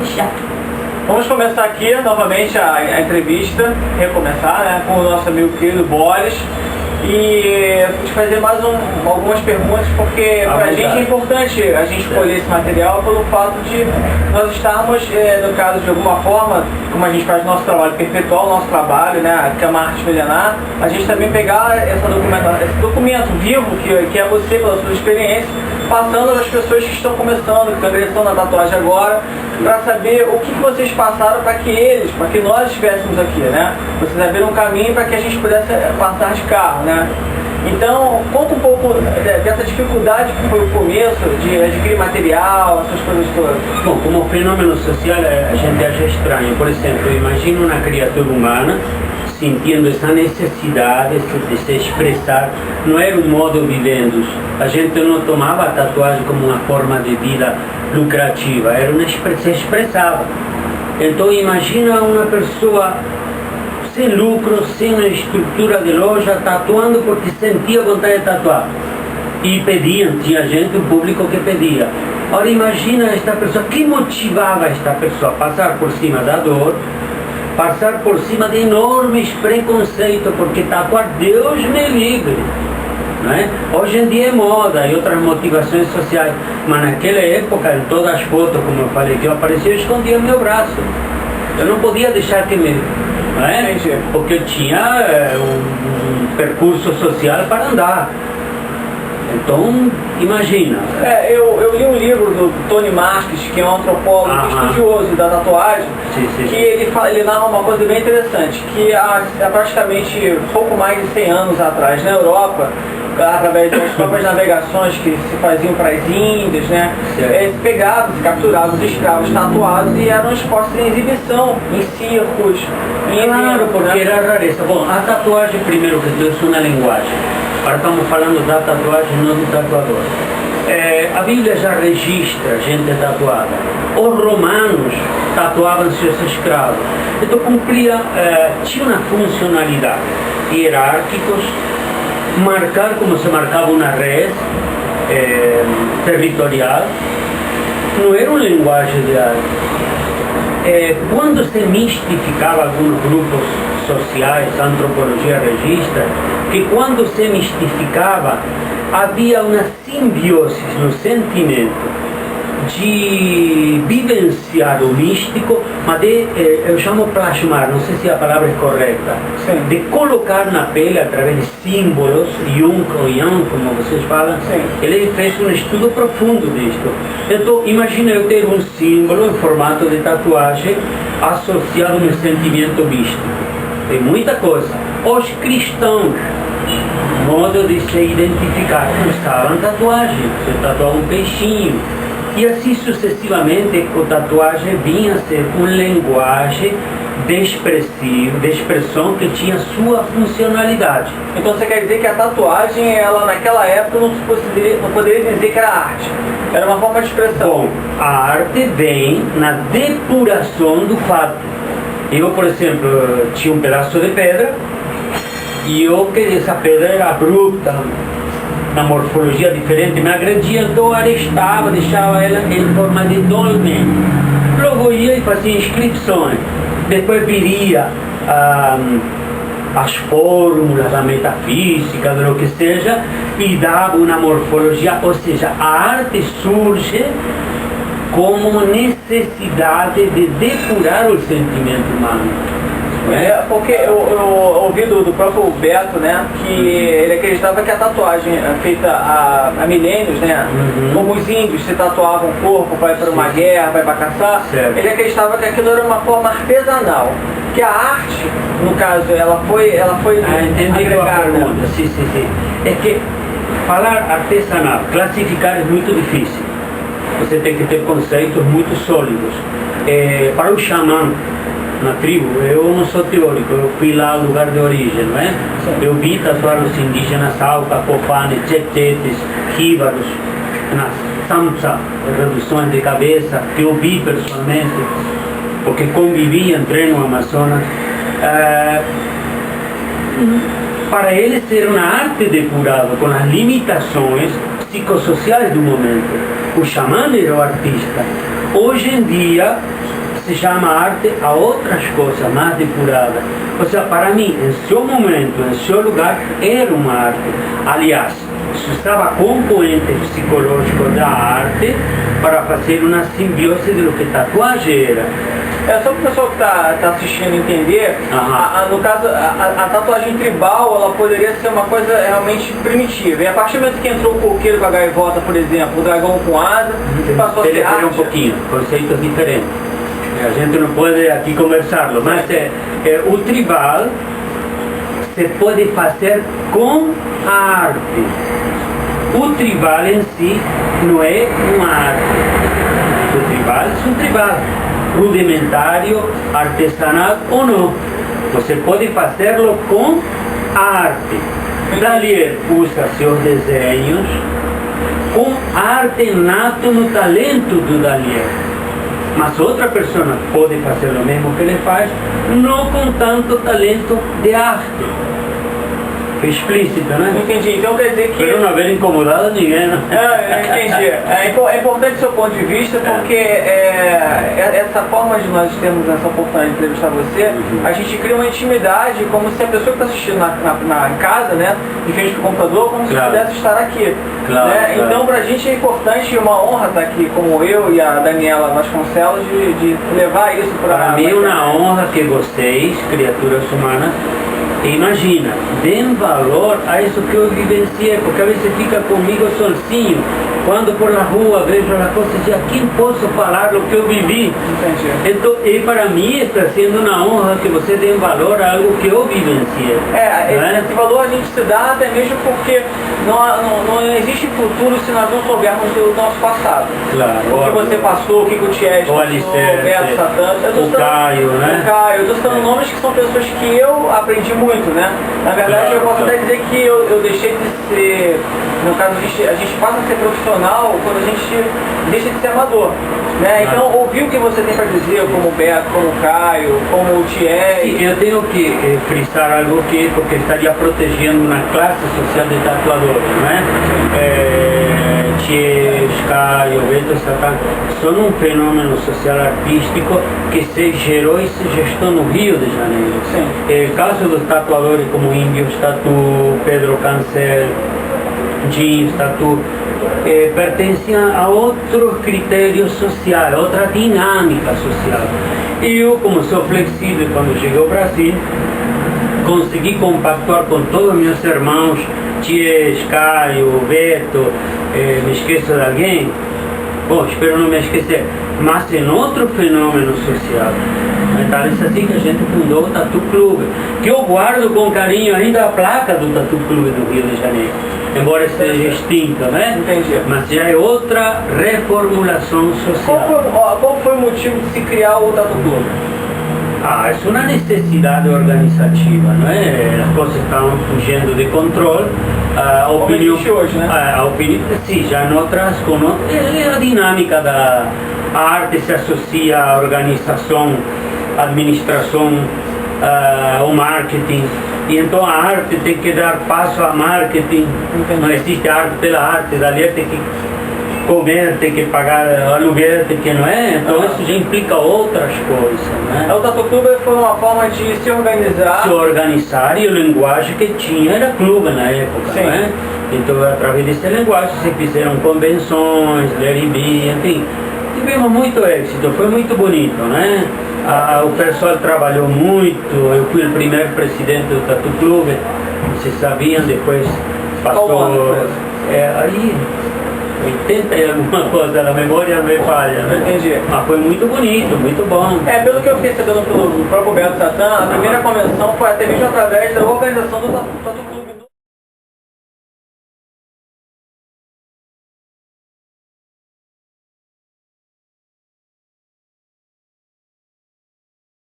já. Vamos começar aqui novamente a entrevista, recomeçar, né, com o nosso amigo querido Boris. E te fazer mais algumas perguntas, porque para a gente é importante a gente escolher esse material pelo fato de nós estarmos, no caso de alguma forma, como a gente faz nosso trabalho, perpetuar o nosso trabalho, né, que é uma arte milenar, a gente também pegar esse documento vivo, que é você, pela sua experiência, passando às pessoas que estão começando, que estão ingressando na tatuagem agora, para saber o que vocês passaram para que nós estivéssemos aqui, né? Vocês abriram um caminho para que a gente pudesse passar de carro, né? Então, conta um pouco dessa dificuldade que foi o começo de adquirir material, essas coisas todas. Bom, como fenômeno social a gente acha estranho. Por exemplo, imagina uma criatura humana sentindo essa necessidade de se expressar. Não era um modo vivendo. A gente não tomava a tatuagem como uma forma de vida lucrativa, era se expressava. Então imagina uma pessoa sem lucro, sem uma estrutura de loja, tatuando porque sentia vontade de tatuar. E pediam, tinha gente, um público que pedia. Ora imagina esta pessoa, que motivava esta pessoa a passar por cima da dor, passar por cima de enormes preconceitos, porque tatuar, Deus me livre. Não é? Hoje em dia é moda e outras motivações sociais, mas naquela época, em todas as fotos, como eu falei, que eu aparecia, eu escondia meu braço. Eu não podia deixar que me... Não é? Porque eu tinha um percurso social para andar. Então, imagina. Eu li um livro do Tony Marques, que é um antropólogo estudioso da tatuagem, que ele narra uma coisa bem interessante, que há praticamente pouco mais de 100 anos atrás, na Europa, através das próprias navegações que se faziam para as Índias, né? Se pegavam, se capturavam os escravos tatuados e eram expostos em exibição, em circos, em eventos, porque era rareza. Bom, a tatuagem, primeiro que tudo, é uma linguagem. Agora estamos falando da tatuagem, não do tatuador. A Bíblia já registra gente tatuada. Os romanos tatuavam seus escravos. Então tinha uma funcionalidade. Hierárquicos, marcar como se marcava uma res territorial, não era uma linguagem de arte. Quando se mistificava alguns grupos sociais, a antropologia registra, que quando se mistificava, havia uma simbiose no sentimento de vivenciar o místico, mas eu chamo plasmar, não sei se a palavra é correta, de colocar na pele através de símbolos, Jung ou Yang, como vocês falam. Ele fez um estudo profundo disto. Então, imagina eu ter um símbolo em formato de tatuagem associado a um sentimento místico. Tem muita coisa. Os cristãos, modo de se identificar, usavam tatuagem, se tatuava um peixinho. E assim sucessivamente, a tatuagem vinha a ser uma linguagem de expressão que tinha sua funcionalidade. Então você quer dizer que a tatuagem, ela naquela época não poderia dizer que era arte, era uma forma de expressão. Bom, a arte vem na depuração do fato. Eu, por exemplo, tinha um pedaço de pedra e eu queria essa pedra era bruta, na morfologia diferente, me agredia, então arestava, deixava ela em forma de dolmen. Logo ia e fazia inscrições. Depois viria as fórmulas da metafísica, do que seja, e dava uma morfologia, ou seja, a arte surge como necessidade de depurar o sentimento humano. Porque eu ouvi do próprio Beto, né, que ele acreditava que a tatuagem feita há milênios, né, como os índios se tatuavam o corpo, vai para uma guerra, vai para caçar, ele acreditava que aquilo era uma forma artesanal, que a arte, no caso, ela foi agregada. Sim. É que falar artesanal, classificar é muito difícil. Você tem que ter conceitos muito sólidos. Para o xamã, na tribo, eu não sou teórico, eu fui lá ao lugar de origem, não é? Eu vi tatuar os indígenas Auca, Copane, Chetetes, Jíbaros, na Samsa, reduções de cabeça, que eu vi pessoalmente, porque convivi, entrei no Amazonas. Para eles era uma arte depurada, com as limitações psicossociais do momento. O xamã era o artista. Hoje em dia, se chama arte a outras coisas mais depuradas. Ou seja, para mim, em seu momento, em seu lugar, era uma arte. Aliás, se usava componentes psicológicos da arte para fazer uma simbiose do que tatuagem era. Só para o pessoal que está assistindo entender, no caso, a tatuagem tribal, ela poderia ser uma coisa realmente primitiva. E a partir do momento que entrou o coqueiro com a gaivota, por exemplo, o dragão com asa, passou a ser arte. Um pouquinho, conceitos diferentes. A gente não pode aqui conversá-lo, mas o tribal se pode fazer com a arte. O tribal em si não é uma arte. O tribal é um tribal rudimentário, artesanal ou não. Você pode fazê-lo com arte. Dallier usa seus desenhos com arte nato no talento do Dallier. Mas outra pessoa pode fazer o mesmo que ele faz, não com tanto talento de arte. Foi explícito, né? Entendi. Então quer dizer que... Espero não haver incomodado ninguém, né? Entendi. É importante o seu ponto de vista, porque essa forma de nós termos essa oportunidade de entrevistar você, a gente cria uma intimidade, como se a pessoa que está assistindo em casa, né, de frente do computador, como se pudesse estar aqui. Claro, né? claro. Então pra gente é importante e uma honra estar aqui, como eu e a Daniela Vasconcelos, de levar isso para mim é uma honra que vocês, criaturas humanas, imagina, deem valor a isso que eu vivenciei, porque a vezes fica comigo sozinho, quando por la rua vejo as coisas e a quem posso falar o que eu vivi. Entendi. Então, e para mim está sendo uma honra que você dê valor a algo que eu vivenciei. Esse valor a gente se dá até mesmo porque não existe futuro se nós não soubermos do nosso passado. Claro. O que você passou, o que o Thies passou, o Beto Satã, o Caio, né? O Caio, eu estou citando nomes que são pessoas que eu aprendi muito, né? Na verdade, eu posso até dizer que eu deixei de ser, no caso, a gente passa a ser profissional quando a gente deixa de ser amador. Né? Então, ouvir o que você tem para dizer, como o Beto, como o Caio, como o Thies. Sim, eu tenho que frisar algo que porque estaria protegendo uma classe social de tatuadores, né? Thies, Caio, Beto Satã, são um fenômeno social artístico que se gerou e se gestou no Rio de Janeiro. Sim. O caso dos tatuadores como Índios Tatu, Pedro Cancel, Jeans Tatu, pertenciam a outros critérios sociais, outra dinâmica social. E eu, como sou flexível quando cheguei ao Brasil, consegui compactuar com todos meus irmãos, Thies, Caio, Beto, me esqueço de alguém? Bom, espero não me esquecer, mas em outro fenômeno social. Então, é assim que a gente fundou o Tatu Clube, que eu guardo com carinho ainda a placa do Tatu Clube do Rio de Janeiro, embora esteja extinta, né? Entendi. Mas já é outra reformulação social. Qual foi o motivo de se criar o Tatu Clube? É uma necessidade organizativa, não é? As coisas estavam fugindo de controle. A opinião hoje, né? A opinião, sim, já em outras, a dinâmica da arte se associa à organização, à administração, ao marketing. E então a arte tem que dar passo ao marketing. Não existe arte pela arte, dali tem que comer, tem que pagar aluguel, tem que, não é? Então isso já implica outras coisas, né? O Tatu Clube foi uma forma de se organizar. Se organizar, e a linguagem que tinha era clube na época, sim, né? Então através dessa linguagem se fizeram convenções, Leribia, enfim. Tivemos muito êxito, foi muito bonito, né? O pessoal trabalhou muito, eu fui o primeiro presidente do Tatu Clube, vocês sabiam, depois passou... aí 80 e alguma coisa, a memória me falha, né? Entendi. Mas foi muito bonito, muito bom. Pelo que eu fiquei sabendo pelo próprio Beto Satã, a primeira convenção foi até mesmo através da organização do Tatu Clube.